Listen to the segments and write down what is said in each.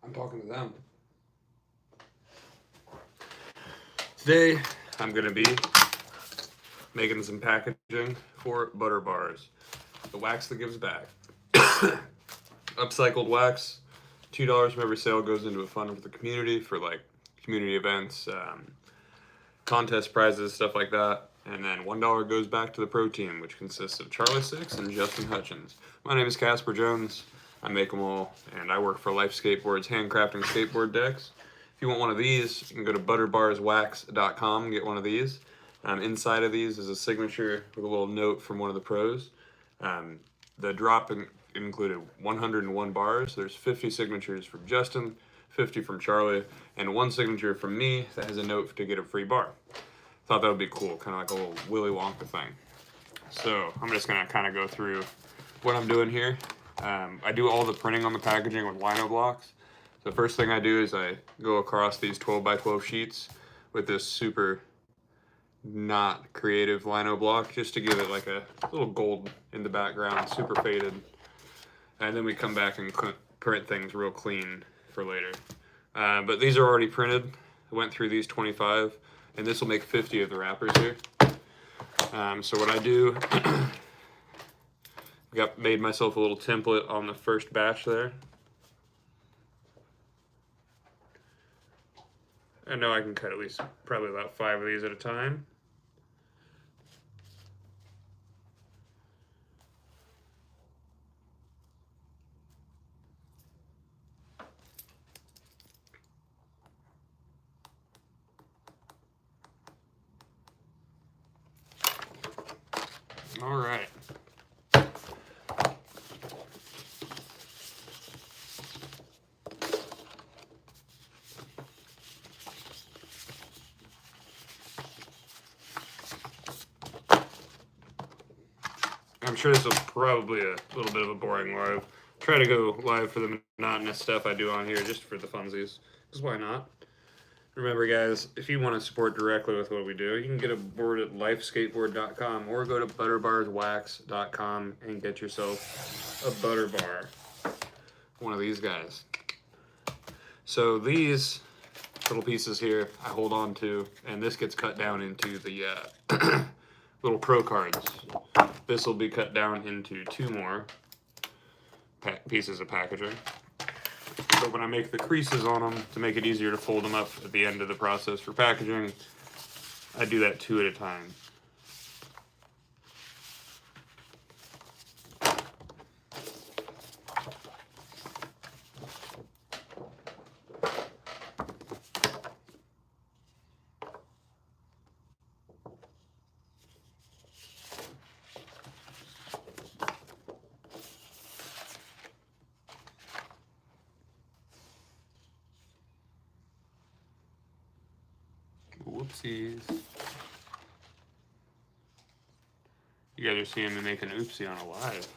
I'm talking to them. Today, I'm going to be making some packaging for butter bars. The wax that gives back. Upcycled wax. $2 from every sale goes into a fund for the community for like community events, contest prizes, stuff like that. And then $1 goes back to the pro team, which consists of Charlie Six and Justin Hutchins. My name is Casper Jones. I make them all, and I work for Life Skateboards, handcrafting skateboard decks. If you want one of these, you can go to butterbarswax.com and get one of these. Inside of these is a signature with a little note from one of the pros. The drop included 101 bars. There's 50 signatures from Justin, 50 from Charlie, and one signature from me that has a note to get a free bar. Thought that would be cool, kind of like a little Willy Wonka thing. So I'm just gonna kind of go through what I'm doing here. I do all the printing on the packaging with Lino blocks. So the first thing I do is I go across these 12 by 12 sheets with this super not creative Lino block just to give it like a little gold in the background, super faded. And then we come back and print things real clean for later. But these are already printed. I went through these 25, and this will make 50 of the wrappers here. So what I do, made myself a little template on the first batch there. I know I can cut at least probably about 5 of these at a time. All right. I'm sure this is probably a little bit of a boring live. Try to go live for the monotonous stuff I do on here just for the funsies, because why not? Remember, guys, if you want to support directly with what we do, you can get a board at lifeskateboard.com or go to butterbarswax.com and get yourself a butter bar. One of these guys. So these little pieces here I hold on to, and this gets cut down into the little pro cards. This will be cut down into 2 more pieces of packaging. But when I make the creases on them to make it easier to fold them up at the end of the process for packaging, I do that 2 at a time. Whoopsies. You guys are seeing me make an oopsie on a live.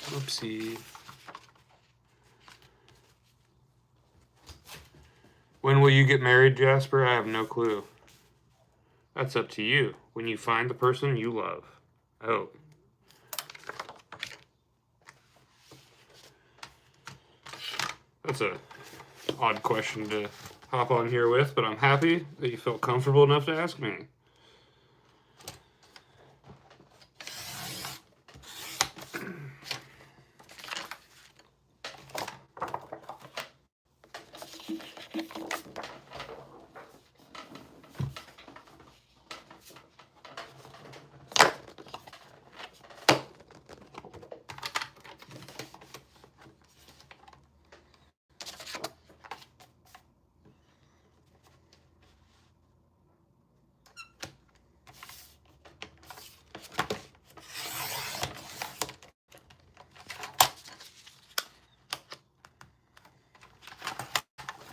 Whoopsie. When will you get married, Jasper? I have no clue. That's up to you. When you find the person you love. I hope. That's a odd question to hop on here with, but I'm happy that you felt comfortable enough to ask me.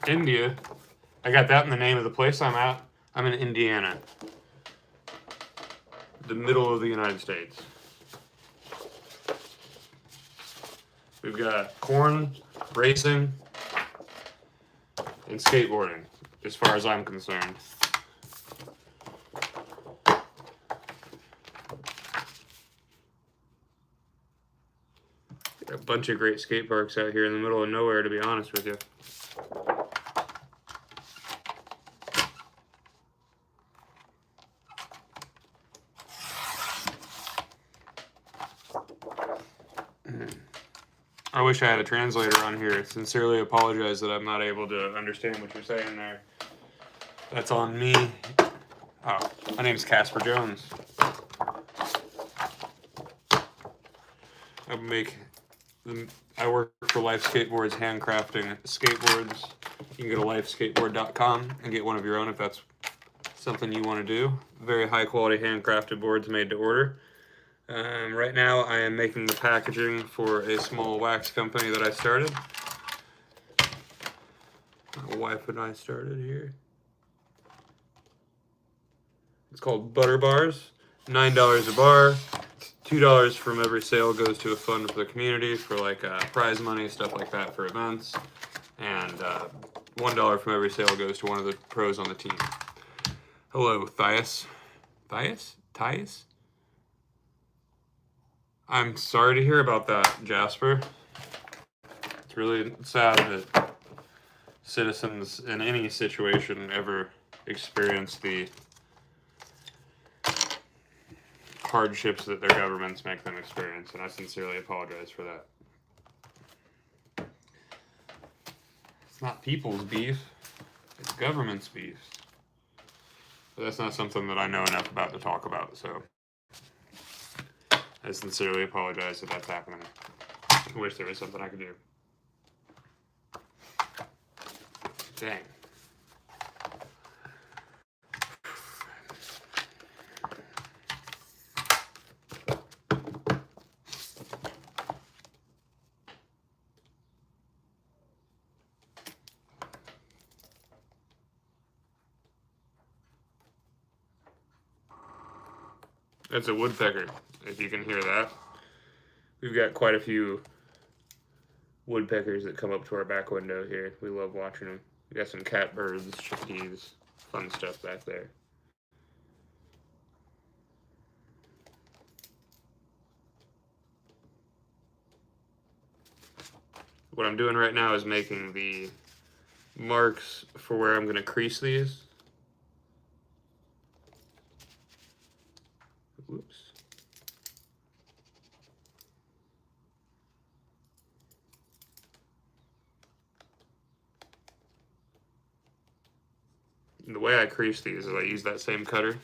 India. I got that in the name of the place I'm at. I'm in Indiana. The middle of the United States. We've got corn, racing, and skateboarding, as far as I'm concerned. bunch of great skate parks out here in the middle of nowhere, to be honest with you. I wish I had a translator on here. Sincerely apologize that I'm not able to understand what you're saying there. That's on me. Oh, my name's Casper Jones. I work for Life Skateboards, handcrafting skateboards. You can go to lifeskateboard.com and get one of your own if that's something you want to do. Very high quality handcrafted boards made to order. Right now I am making the packaging for a small wax company that I started. My wife and I started here. It's called Butter Bars. $9 a bar. $2 from every sale goes to a fund for the community for like prize money, stuff like that for events. And $1 from every sale goes to one of the pros on the team. Hello, Thias. Thias? I'm sorry to hear about that, Jasper. It's really sad that citizens in any situation ever experience the hardships that their governments make them experience, and I sincerely apologize for that. It's not people's beef, it's government's beef. But that's not something that I know enough about to talk about, so I sincerely apologize that that's happening. I wish there was something I could do. Dang. That's a woodpecker, if you can hear that. We've got quite a few woodpeckers that come up to our back window here. We love watching them. We got some catbirds, chickadees, fun stuff back there. What I'm doing right now is making the marks for where I'm going to crease these. Whoops. And the way I crease these is I use that same cutter.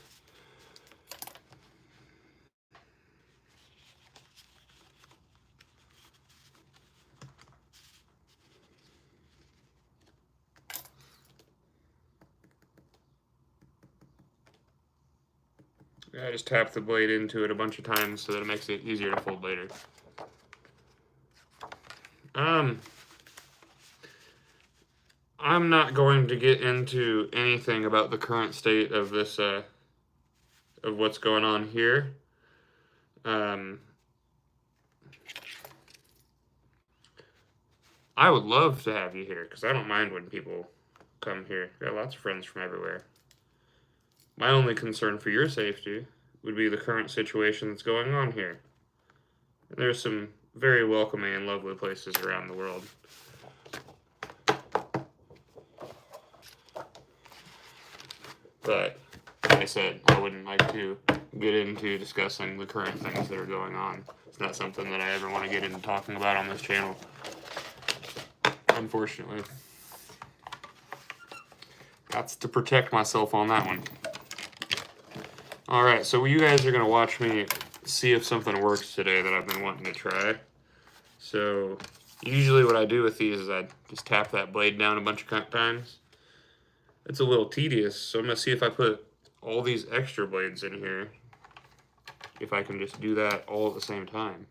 I just tap the blade into it a bunch of times so that it makes it easier to fold later. I'm not going to get into anything about the current state of this, of what's going on here. I would love to have you here, because I don't mind when people come here. I got lots of friends from everywhere. My only concern for your safety would be the current situation that's going on here. There's some very welcoming and lovely places around the world. But, like I said, I wouldn't like to get into discussing the current things that are going on. It's not something that I ever want to get into talking about on this channel, unfortunately. Got to protect myself on that one. Alright, so you guys are going to watch me see if something works today that I've been wanting to try. So, usually what I do with these is I just tap that blade down a bunch of times. It's a little tedious, so I'm going to see if I put all these extra blades in here, if I can just do that all at the same time.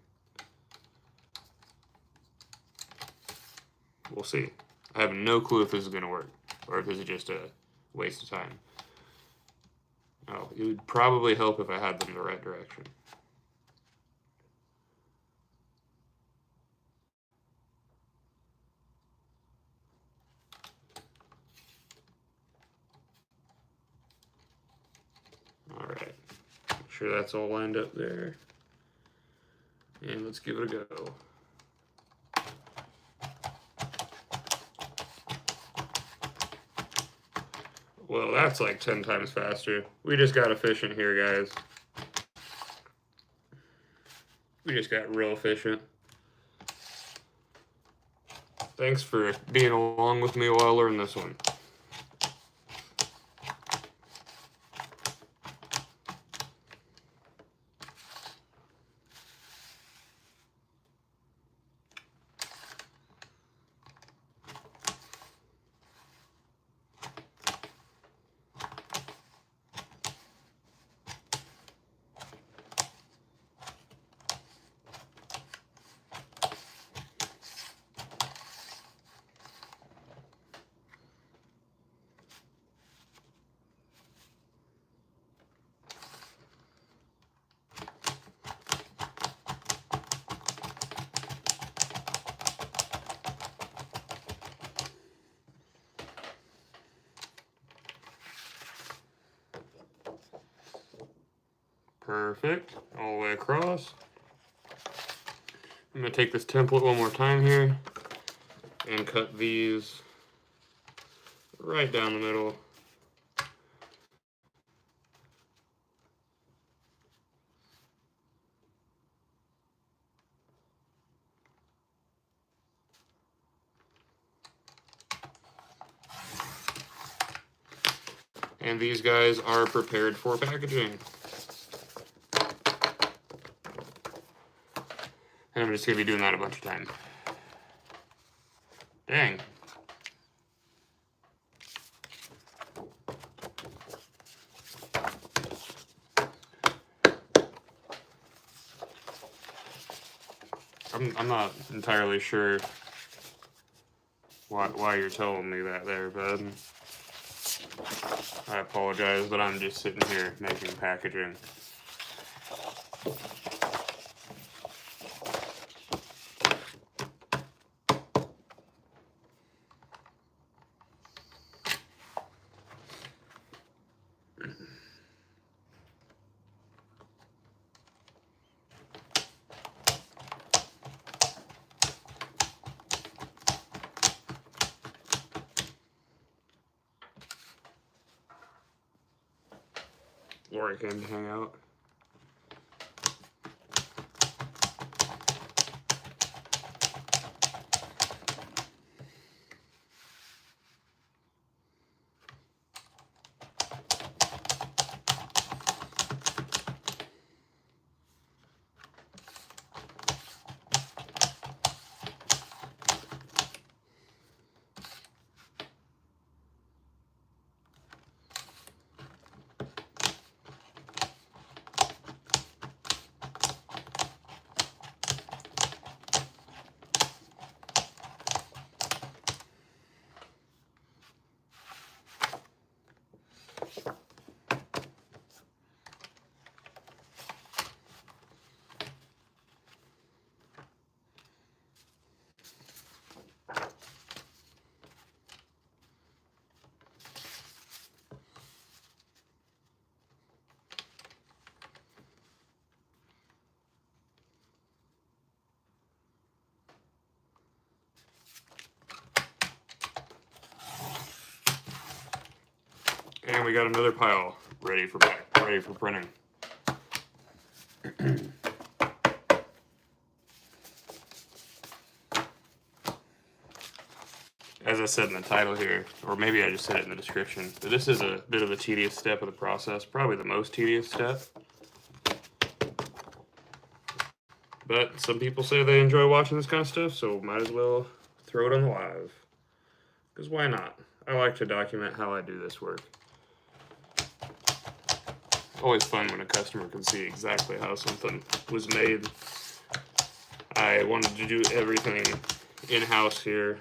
We'll see. I have no clue if this is going to work, or if this is just a waste of time. Oh, it would probably help if I had them the right direction. Alright, make sure that's all lined up there. And let's give it a go. Well, that's like 10 times faster. We just got efficient here, guys. We just got real efficient. Thanks for being along with me while I learn this one. Perfect, all the way across. I'm gonna take this template one more time here and cut these right down the middle. And these guys are prepared for packaging. And I'm just gonna be doing that a bunch of times. Dang. I'm not entirely sure why you're telling me that there, bud. I apologize, but I'm just sitting here making packaging. Lori came to hang out. And we got another pile ready for printing. As I said in the title here, or maybe I just said it in the description, but this is a bit of a tedious step of the process, probably the most tedious step. But some people say they enjoy watching this kind of stuff, so might as well throw it on the live. Because why not? I like to document how I do this work. Always fun when a customer can see exactly how something was made. I wanted to do everything in-house here.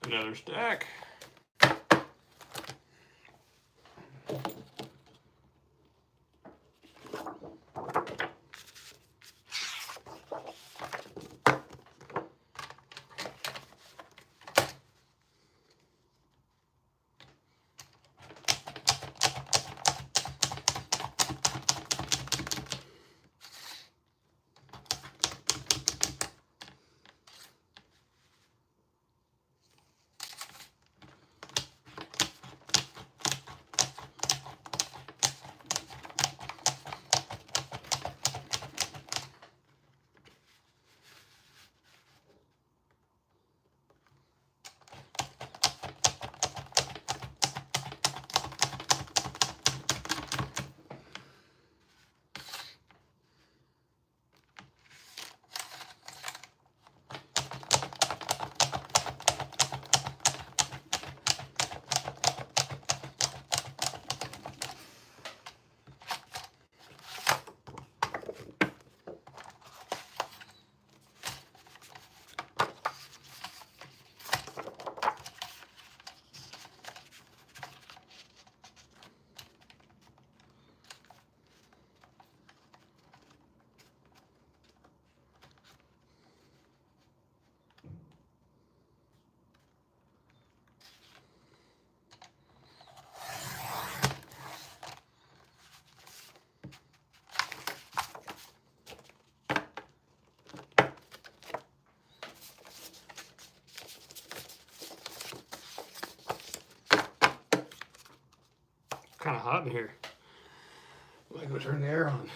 Another stack. Kind of hot in here. I'm gonna turn the air on.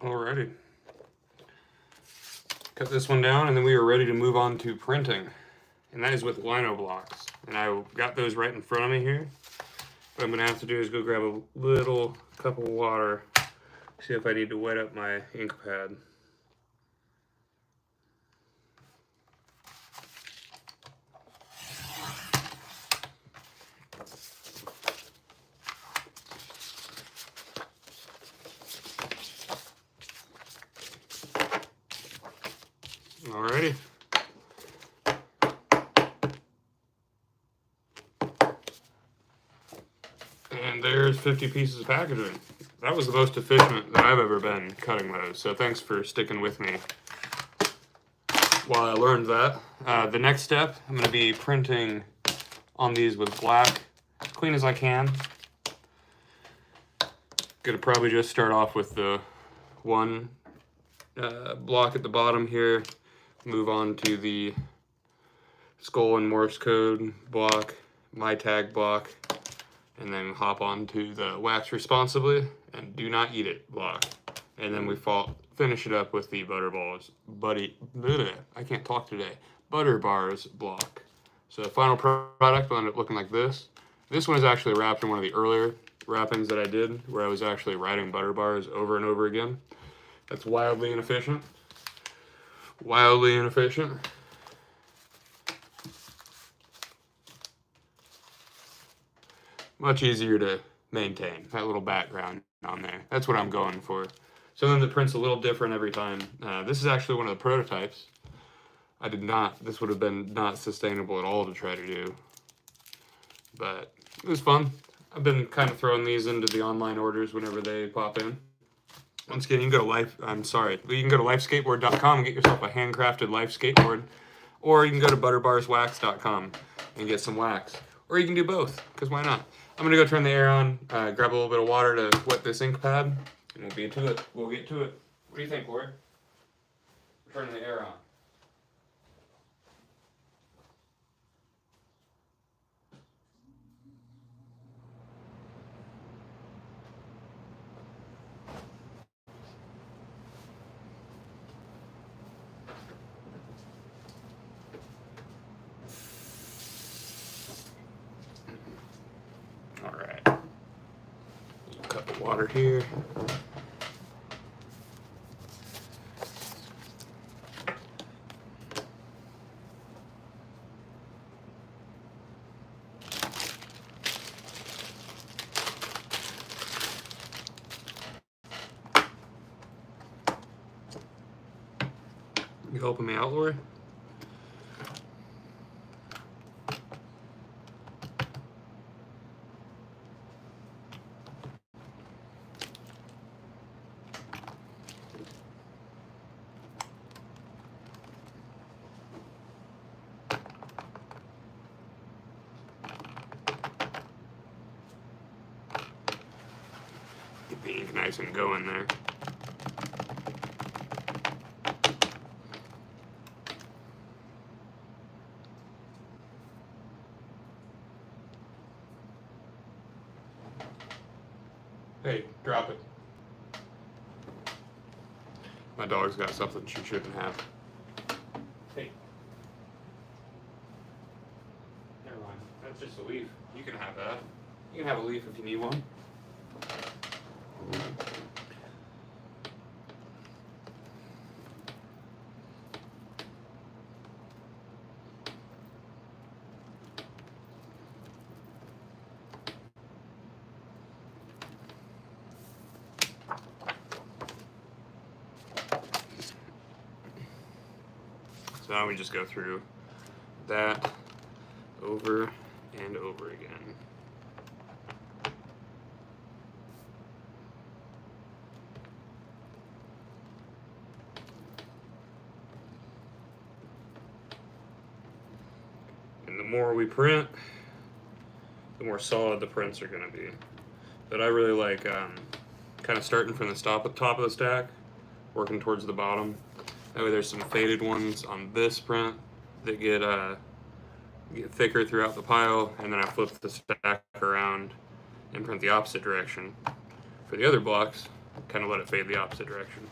Alrighty. Cut this one down, and then we are ready to move on to printing. and that is with Lino blocks. And I got those right in front of me here. What I'm gonna have to do is go grab a little cup of water, see if I need to wet up my ink pad. Alrighty. And there's 50 pieces of packaging. That was the most efficient that I've ever been cutting those, so thanks for sticking with me while I learned that. The next step, I'm going to be printing on these with black, as clean as I can. Going to probably just start off with the one block at the bottom here, move on to the skull and Morse code block, my tag block, and then hop on to the wax responsibly and do not eat it block. And then we finish it up with the butter bars block. So the final product will end up looking like this. This one is actually wrapped in one of the earlier wrappings that I did, where I was actually writing butter bars over and over again. That's wildly inefficient. Wildly inefficient. Much easier to maintain, that little background on there. That's what I'm going for. Something that prints a little different every time. This is actually one of the prototypes. This would have been not sustainable at all to try to do. But it was fun. I've been kind of throwing these into the online orders whenever they pop in. Once again, you can go to lifeskateboard.com and get yourself a handcrafted life skateboard. Or you can go to butterbarswax.com and get some wax. Or you can do both, because why not? I'm going to go turn the air on, grab a little bit of water to wet this ink pad, and we'll get to it. What do you think, Lord? We're turning the air on. Alright. Cup of water here. You helping me out, Lori? Get the ink nice and going there. Hey, drop it. My dog's got something she shouldn't have. Hey. Never mind. That's just a leaf. You can have that. You can have a leaf if you need one. So now we just go through that over and over again. And the more we print, the more solid the prints are going to be. But I really like kind of starting from the top of the stack, working towards the bottom. That way there's some faded ones on this print that get thicker throughout the pile, and then I flip the stack around and print the opposite direction. For the other blocks, kind of let it fade the opposite direction.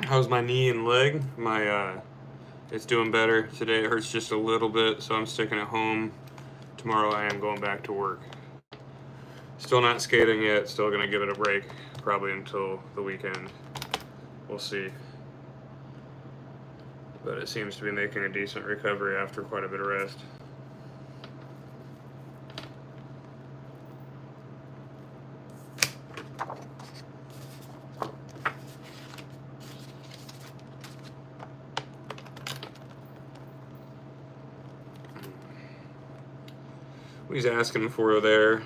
How's my knee and leg? It's doing better today. It hurts just a little bit, so I'm sticking at home. Tomorrow I am going back to work. Still not skating yet. Still gonna give it a break, probably until the weekend. We'll see. But it seems to be making a decent recovery after quite a bit of rest. What he's asking for there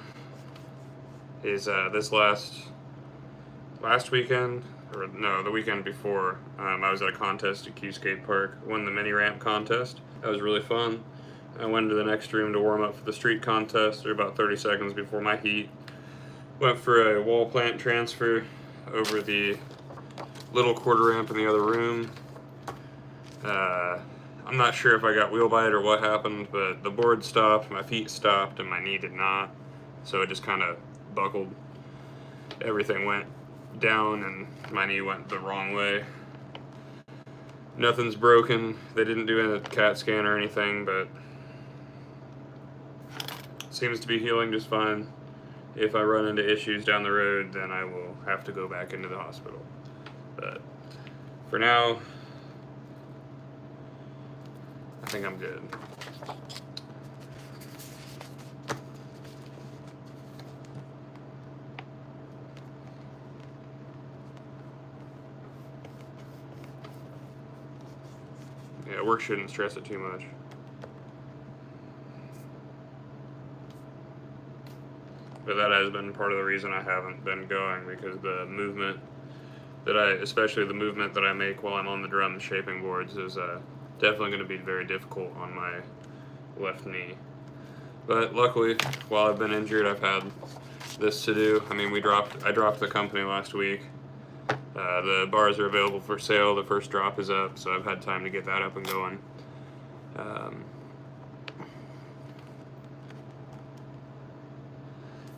is this last weekend, or no, the weekend before, I was at a contest at Q Skate Park, won the mini ramp contest. That was really fun. I went into the next room to warm up for the street contest. There about 30 seconds before my heat. Went for a wall plant transfer over the little quarter ramp in the other room. I'm not sure if I got wheel bite or what happened, but the board stopped, my feet stopped, and my knee did not. So it just kind of buckled. Everything went down and my knee went the wrong way. Nothing's broken. They didn't do a CAT scan or anything, but it seems to be healing just fine. If I run into issues down the road, then I will have to go back into the hospital. But for now, I think I'm good. Yeah, work shouldn't stress it too much. But that has been part of the reason I haven't been going, because the movement especially the movement that I make while I'm on the drum shaping boards is definitely going to be very difficult on my left knee. But luckily, while I've been injured, I've had this to do. I mean, I dropped the company last week. The bars are available for sale. The first drop is up, so I've had time to get that up and going.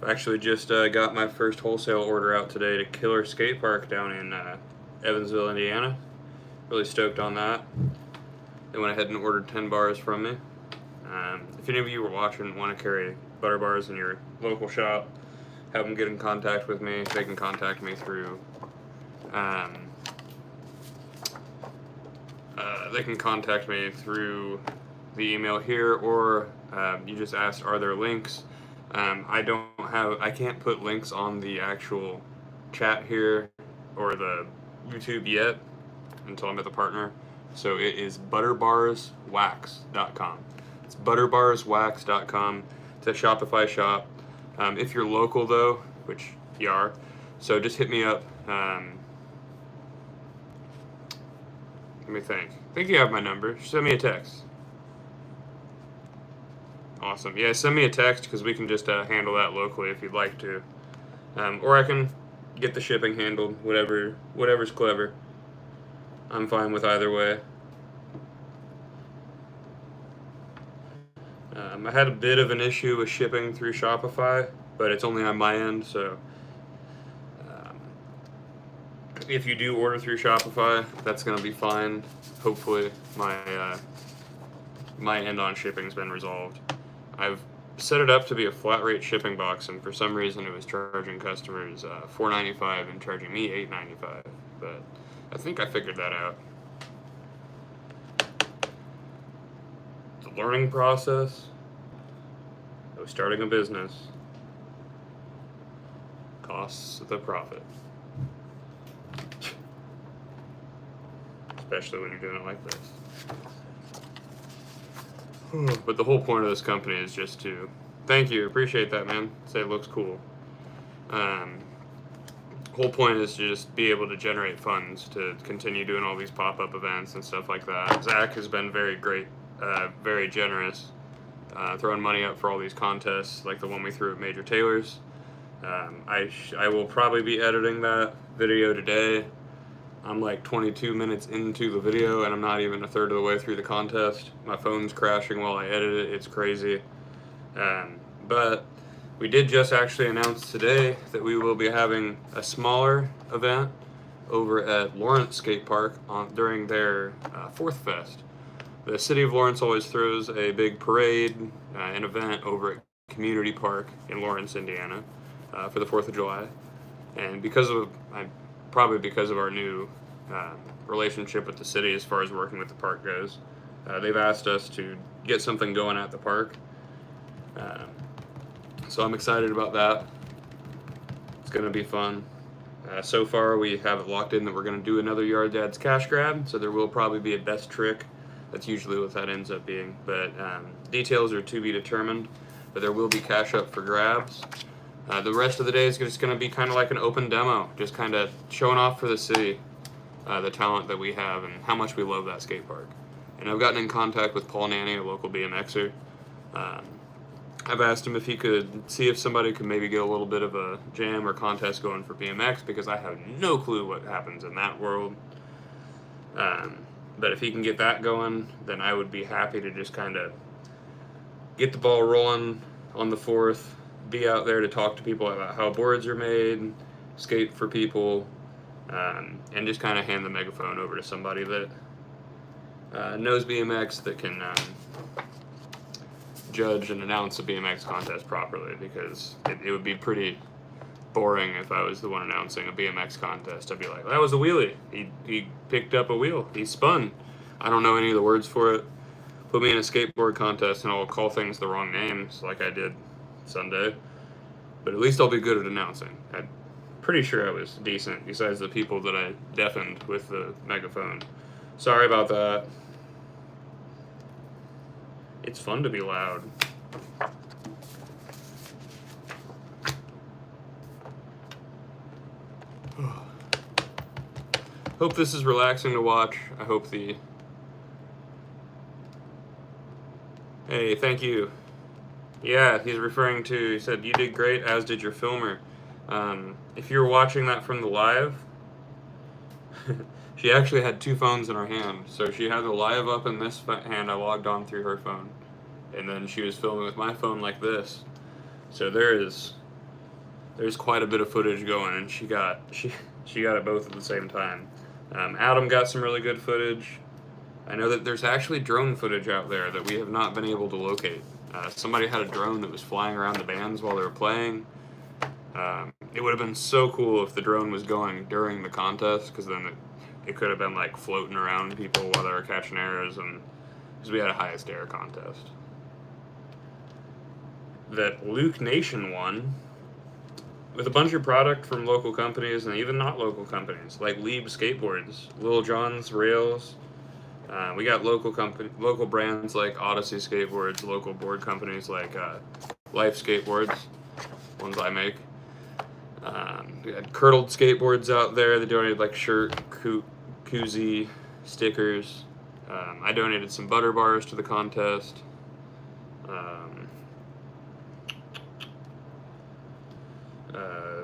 I actually just got my first wholesale order out today to Killer Skate Park down in Evansville, Indiana. Really stoked on that. They went ahead and ordered 10 bars from me. If any of you were watching and want to carry butter bars in your local shop, have them get in contact with me. They can contact me through the email here, or you just asked, are there links? I can't put links on the actual chat here or the YouTube yet until I'm at the partner. So it is butterbarswax.com. It's butterbarswax.com. It's a Shopify shop. If you're local though, which you are, so just hit me up. Let me think. I think you have my number. Send me a text. Awesome. Yeah, send me a text because we can just handle that locally if you'd like to. Or I can get the shipping handled, whatever's clever. I'm fine with either way. I had a bit of an issue with shipping through Shopify, but it's only on my end, so if you do order through Shopify, that's going to be fine. Hopefully, my end on shipping's been resolved. I've set it up to be a flat rate shipping box, and for some reason it was charging customers $4.95 and charging me $8.95. But I think I figured that out. The learning process of starting a business costs the profit. Especially when you're doing it like this. But the whole point of this company is just to thank you, appreciate that, man. Say it looks cool. Whole point is to just be able to generate funds to continue doing all these pop-up events and stuff like that. Zach has been very great, very generous, throwing money up for all these contests, like the one we threw at Major Taylor's. I will probably be editing that video today. I'm like 22 minutes into the video and I'm not even a third of the way through the contest. My phone's crashing while I edit it. It's crazy. But we did just actually announce today that we will be having a smaller event over at Lawrence Skate Park during their 4th Fest. The city of Lawrence always throws a big parade, an event over at Community Park in Lawrence, Indiana, for the 4th of July. And because of our new relationship with the city as far as working with the park goes, they've asked us to get something going at the park. So I'm excited about that. It's going to be fun. So far we have it locked in that we're going to do another Yard Dad's cash grab, so there will probably be a best trick. That's usually what that ends up being. But details are to be determined, but there will be cash up for grabs. The rest of the day is just going to be kind of like an open demo, just kind of showing off for the city the talent that we have and how much we love that skate park. And I've gotten in contact with Paul Nanny, a local BMXer. I've asked him if he could see if somebody could maybe get a little bit of a jam or contest going for BMX, because I have no clue what happens in that world. But if he can get that going, then I would be happy to just kind of get the ball rolling on the 4th, be out there to talk to people about how boards are made, skate for people, and just kind of hand the megaphone over to somebody that knows BMX, that can judge and announce a BMX contest properly, because it would be pretty boring if I was the one announcing a BMX contest. I'd be like, well, that was a wheelie. He picked up a wheel. He spun. I don't know any of the words for it. Put me in a skateboard contest and I'll call things the wrong names like I did Sunday. But at least I'll be good at announcing. I'm pretty sure I was decent, besides the people that I deafened with the megaphone. Sorry about that. It's fun to be loud. Hope this is relaxing to watch. I hope Hey, thank you. Yeah, he's referring to, he said, you did great, as did your filmer. If you're watching that from the live, she actually had 2 phones in her hand. So she had the live up in this hand. I logged on through her phone. And then she was filming with my phone like this. So there's quite a bit of footage going, and she got it both at the same time. Adam got some really good footage. I know that there's actually drone footage out there that we have not been able to locate. Somebody had a drone that was flying around the bands while they were playing. It would have been so cool if the drone was going during the contest, because then it could have been like floating around people while they were catching arrows, and because we had a highest air contest that Luke Nation won with a bunch of product from local companies and even not local companies, like Lieb Skateboards, Lil John's Rails. We got local brands like Odyssey Skateboards, local board companies like Life Skateboards, ones I make. We had Curdled Skateboards out there. They donated like shirt, koozie, stickers. I donated some butter bars to the contest.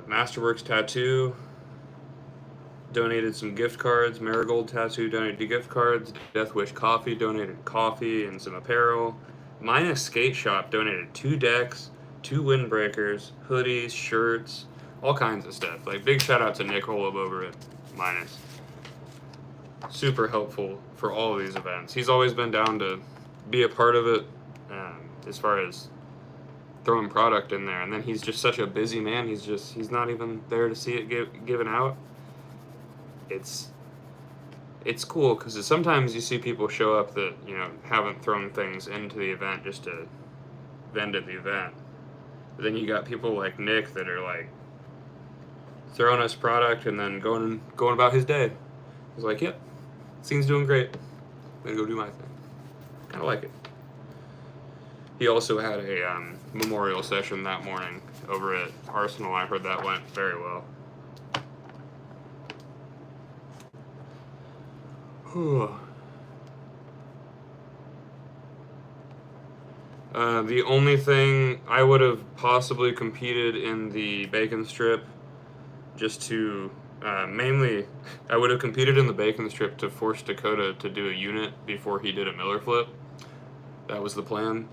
Masterworks Tattoo donated some gift cards. Marigold Tattoo donated gift cards. Death Wish Coffee donated coffee and some apparel. Minus Skate Shop donated 2 decks, 2 windbreakers, hoodies, shirts, all kinds of stuff. Like, big shout out to Nick Holub over at mine is super helpful for all of these events. He's always been down to be a part of it, as far as throwing product in there. And then he's just such a busy man. He's not even there to see it given out. It's cool because sometimes you see people show up that, you know, haven't thrown things into the event just to vend at the event. But then you got people like Nick that are like throwing us product and then going about his day. He's like, yep, scene's doing great. I'm gonna go do my thing. Kind of like it. He also had a memorial session that morning over at Arsenal. I heard that went very well. The only thing I would have possibly competed in the bacon strip, just to mainly, I would have competed in the bacon strip to force Dakota to do a unit before he did a Miller flip. That was the plan.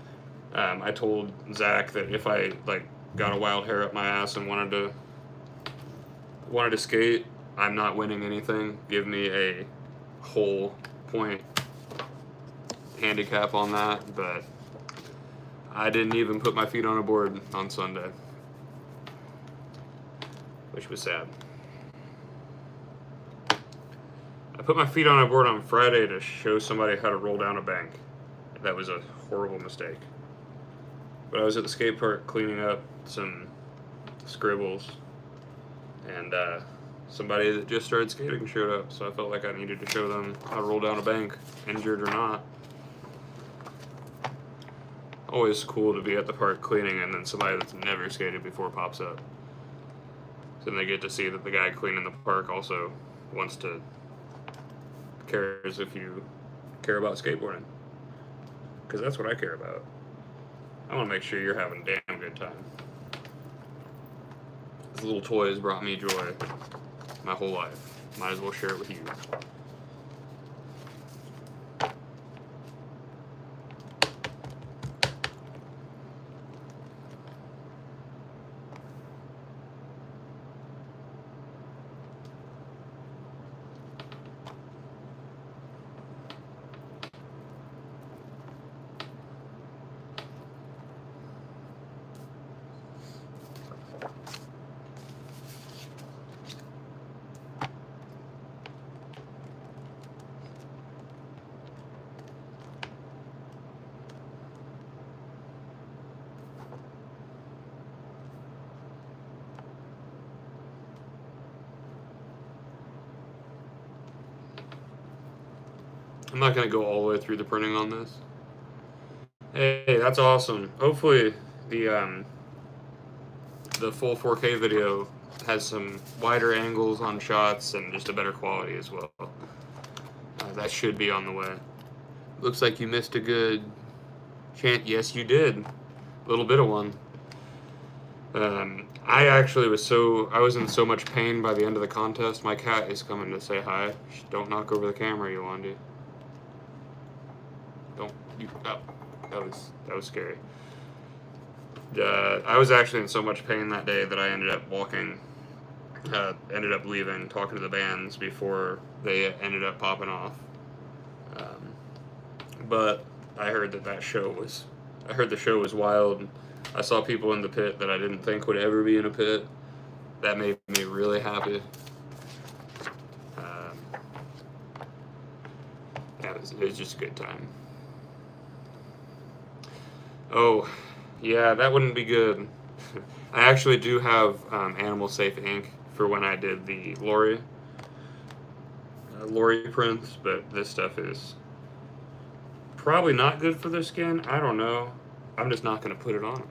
I told Zach that if I like got a wild hair up my ass and wanted to skate, I'm not winning anything. Give me a whole point handicap on that, but I didn't even put my feet on a board on Sunday, which was sad. I put my feet on a board on Friday to show somebody how to roll down a bank. That was a horrible mistake. But I was at the skate park cleaning up some scribbles, and somebody that just started skating showed up, so I felt like I needed to show them how to roll down a bank, injured or not. Always cool to be at the park cleaning and then somebody that's never skated before pops up. So then they get to see that the guy cleaning the park also cares if you care about skateboarding. Because that's what I care about. I want to make sure you're having a damn good time. This little toy has brought me joy my whole life. Might as well share it with you. I'm not going to go all the way through the printing on this. Hey, that's awesome. Hopefully the full 4K video has some wider angles on shots and just a better quality as well. That should be on the way. Looks like you missed a good chant. Yes, you did. A little bit of one. I actually I was in so much pain by the end of the contest. My cat is coming to say hi. Don't knock over the camera, Yolandi. That was scary. I was actually in so much pain that day that I ended up leaving, talking to the bands before they ended up popping off. But I heard the show was wild. I saw people in the pit that I didn't think would ever be in a pit. That made me really happy. It was just a good time. Oh, yeah, that wouldn't be good. I actually do have Animal Safe ink for when I did the Lori prints, but this stuff is probably not good for their skin. I don't know. I'm just not going to put it on them.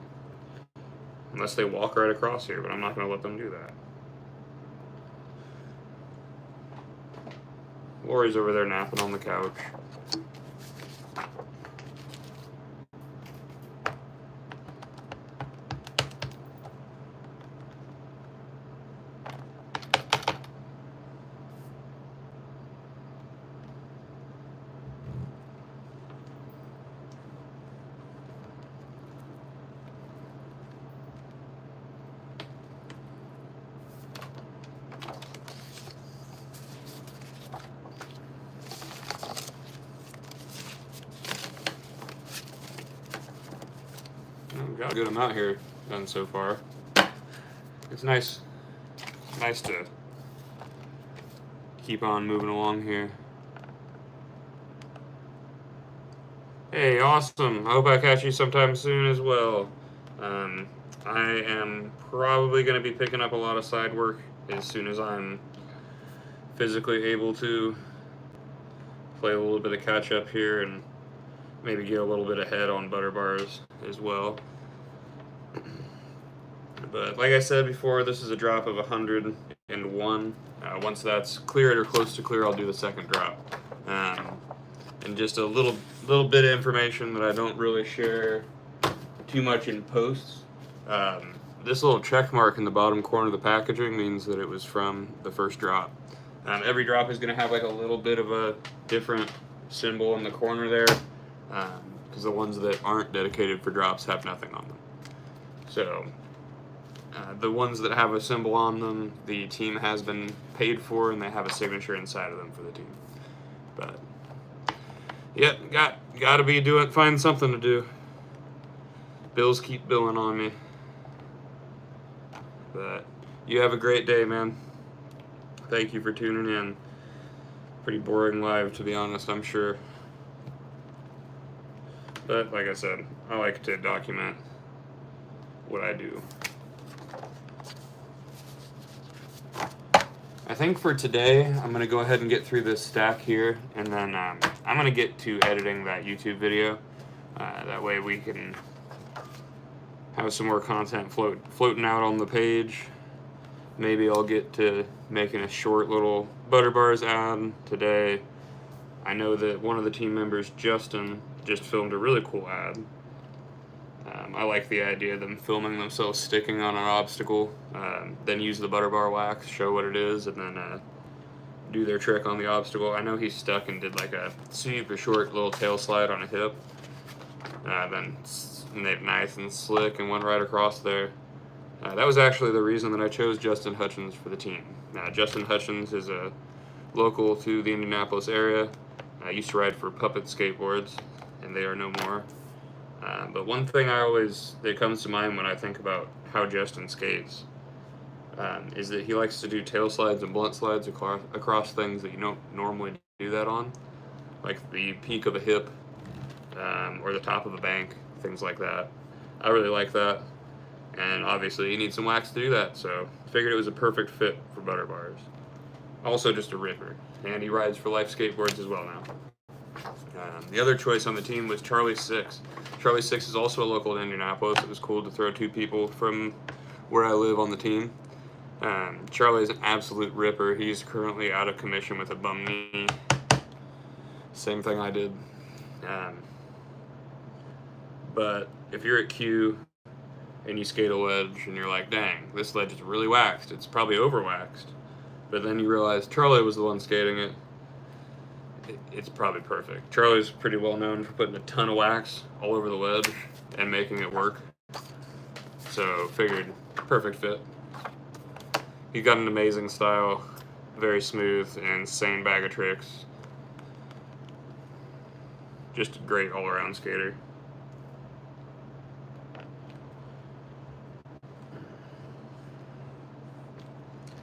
Unless they walk right across here, but I'm not going to let them do that. Lori's over there napping on the couch. got a good amount here done so far. It's nice to keep on moving along here. Hey, awesome. I hope I catch you sometime soon as well. I am probably going to be picking up a lot of side work as soon as I'm physically able to play a little bit of catch up here and maybe get a little bit ahead on butter bars as well. But like I said before, this is a drop of 101. Once that's cleared or close to clear, I'll do the second drop. And just a little bit of information that I don't really share too much in posts. This little check mark in the bottom corner of the packaging means that it was from the first drop. Every drop is going to have like a little bit of a different symbol in the corner there, because the ones that aren't dedicated for drops have nothing on them. So the ones that have a symbol on them, the team has been paid for, and they have a signature inside of them for the team. But yep, got to be find something to do. Bills keep billing on me. But you have a great day, man. Thank you for tuning in. Pretty boring live, to be honest, I'm sure. But like I said, I like to document what I do. I think for today, I'm going to go ahead and get through this stack here, and then I'm going to get to editing that YouTube video. That way we can have some more content floating out on the page. Maybe I'll get to making a short little butter bars ad today. I know that one of the team members, Justin, just filmed a really cool ad. I like the idea of them filming themselves sticking on an obstacle, then use the butter bar wax, show what it is, and then do their trick on the obstacle. I know he's stuck and did like a super short little tail slide on a hip, then made it nice and slick and went right across there. That was actually the reason that I chose Justin Hutchins for the team. Justin Hutchins is a local to the Indianapolis area. I used to ride for Puppet Skateboards, and they are no more. But one thing that comes to mind when I think about how Justin skates is that he likes to do tail slides and blunt slides across things that you don't normally do that on, like the peak of a hip or the top of a bank, things like that. I really like that, and obviously you need some wax to do that, so figured it was a perfect fit for butter bars. Also just a ripper, and he rides for Life Skateboards as well now. The other choice on the team was Charlie Six. Charlie Six is also a local in Indianapolis. It was cool to throw two people from where I live on the team. Charlie's an absolute ripper. He's currently out of commission with a bum knee. Same thing I did. But if you're at Q and you skate a ledge and you're like, dang, this ledge is really waxed. It's probably over waxed. But then you realize Charlie was the one skating it. It's probably perfect. Charlie's pretty well known for putting a ton of wax all over the ledge and making it work. So figured, perfect fit. He got an amazing style, very smooth, and insane bag of tricks. Just a great all-around skater.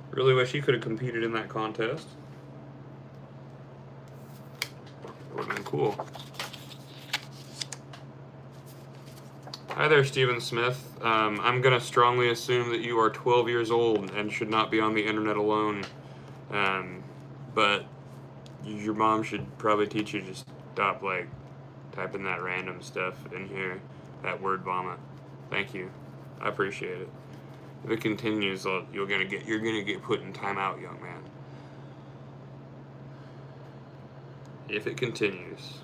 Really wish he could have competed in that contest. Would have been cool. Hi there, Stephen Smith. I'm going to strongly assume that you are 12 years old and should not be on the internet alone. But your mom should probably teach you to stop, like, typing that random stuff in here, that word vomit. Thank you. I appreciate it. If it continues, you're gonna get put in timeout, young man. If it continues.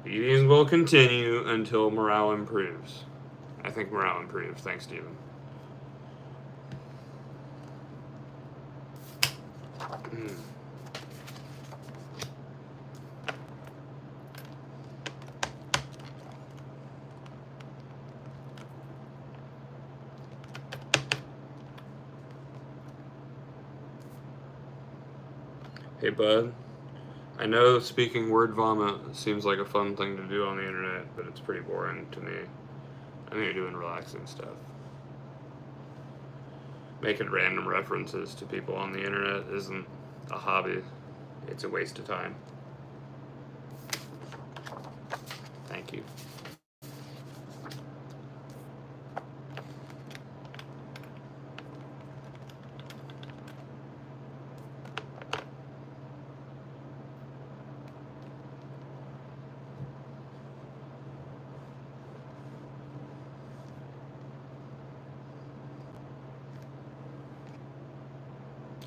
Beatings will continue until morale improves. I think morale improves. Thanks, Steven. Hey, bud. I know speaking word vomit seems like a fun thing to do on the internet, but it's pretty boring to me. I think you're doing relaxing stuff. Making random references to people on the internet isn't a hobby. It's a waste of time. Thank you.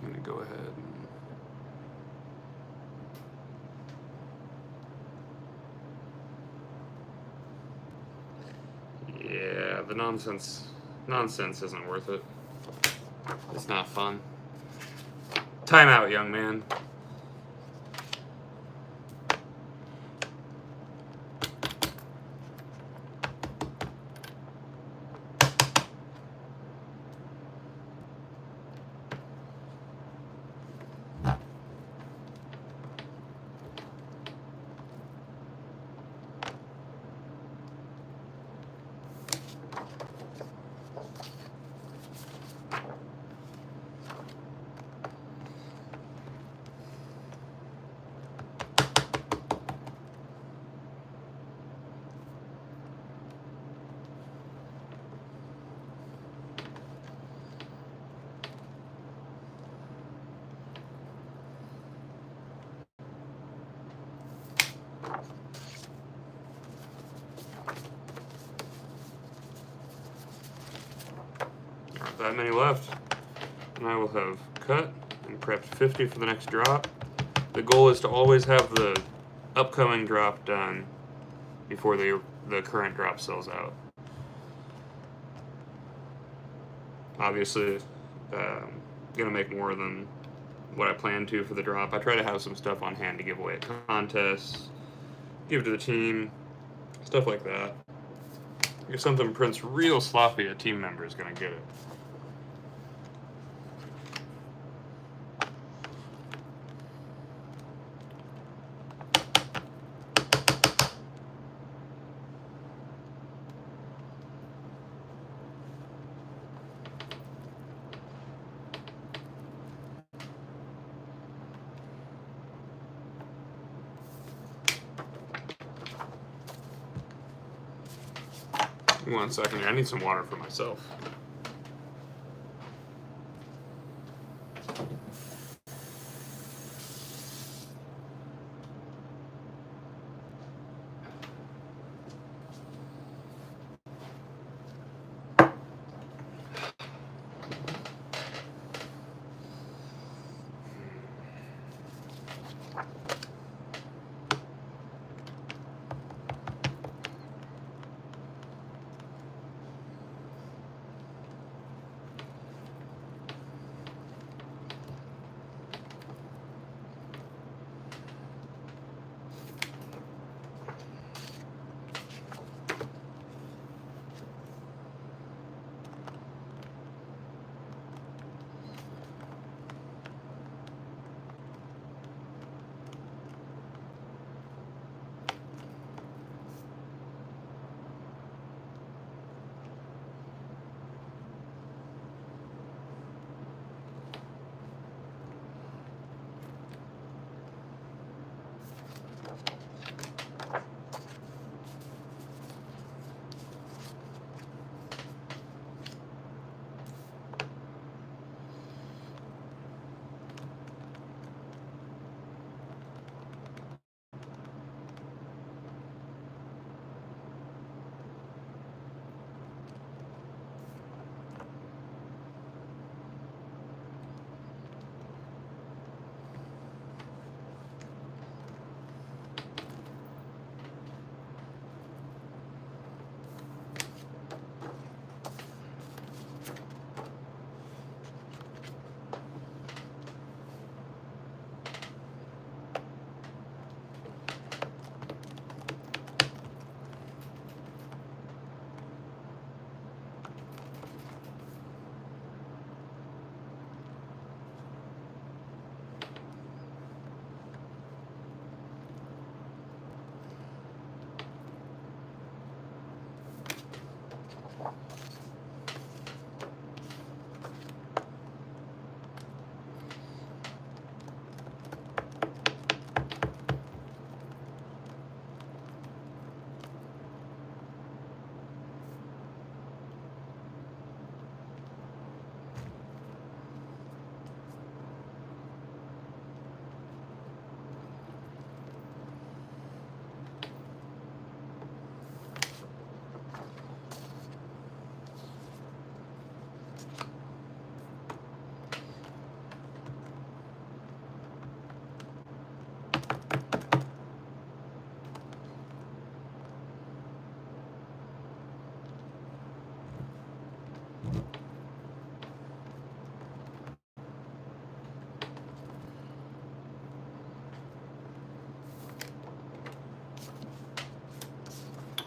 I'm going to go ahead and... Yeah, the nonsense isn't worth it. It's not fun. Time out, young man. Not that many left. And I will have cut and prepped 50 for the next drop. The goal is to always have the upcoming drop done before the current drop sells out. Obviously, gonna make more than what I plan to for the drop. I try to have some stuff on hand to give away at contests, give to the team, stuff like that. If something prints real sloppy, a team member is gonna get it. One second here, I need some water for myself.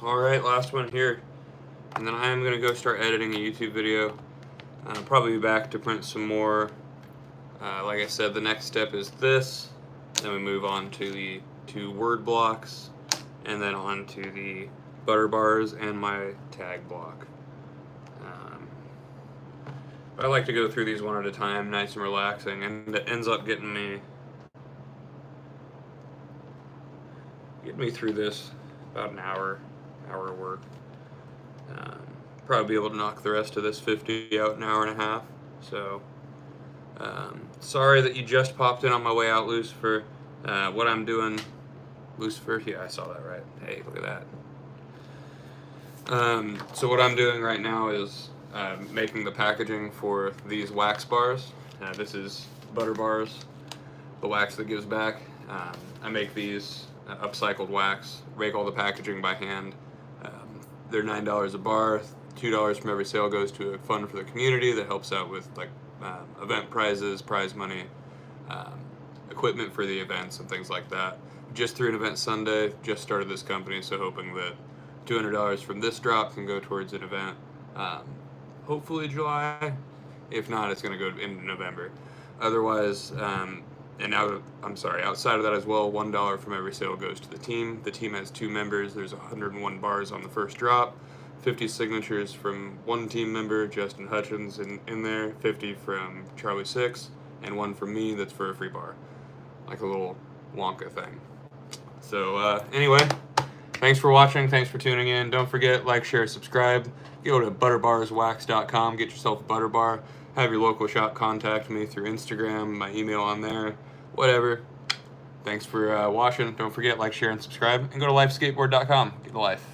Alright, last one here. And then I am going to go start editing a YouTube video. I'll probably be back to print some more. Like I said, the next step is this. Then we move on to the 2 word blocks. And then on to the butter bars and my tag block. I like to go through these one at a time, nice and relaxing, and it ends up getting me through this about an hour of work. Probably be able to knock the rest of this 50 out in an hour and a half. So sorry that you just popped in on my way out, Lucifer. What I'm doing, Lucifer, yeah, I saw that right. Hey, look at that. So what I'm doing right now is making the packaging for these wax bars. This is butter bars, the wax that gives back. I make these upcycled wax, make all the packaging by hand. They're $9 a bar. $2 from every sale goes to a fund for the community that helps out with like event prizes, prize money, equipment for the events and things like that. Just threw an event Sunday, just started this company, so hoping that $200 from this drop can go towards an event. Hopefully July. If not, it's going to go into November. Otherwise, outside of that as well, $1 from every sale goes to the team. The team has 2 members. There's 101 bars on the first drop, 50 signatures from one team member, Justin Hutchins, in there, 50 from Charlie 6, and 1 from me that's for a free bar. Like a little Wonka thing. So, anyway, thanks for watching. Thanks for tuning in. Don't forget, like, share, subscribe. Go to butterbarswax.com. Get yourself a butter bar. Have your local shop contact me through Instagram, my email on there, whatever. Thanks for watching. Don't forget, like, share, and subscribe. And go to lifeskateboard.com. Get the life.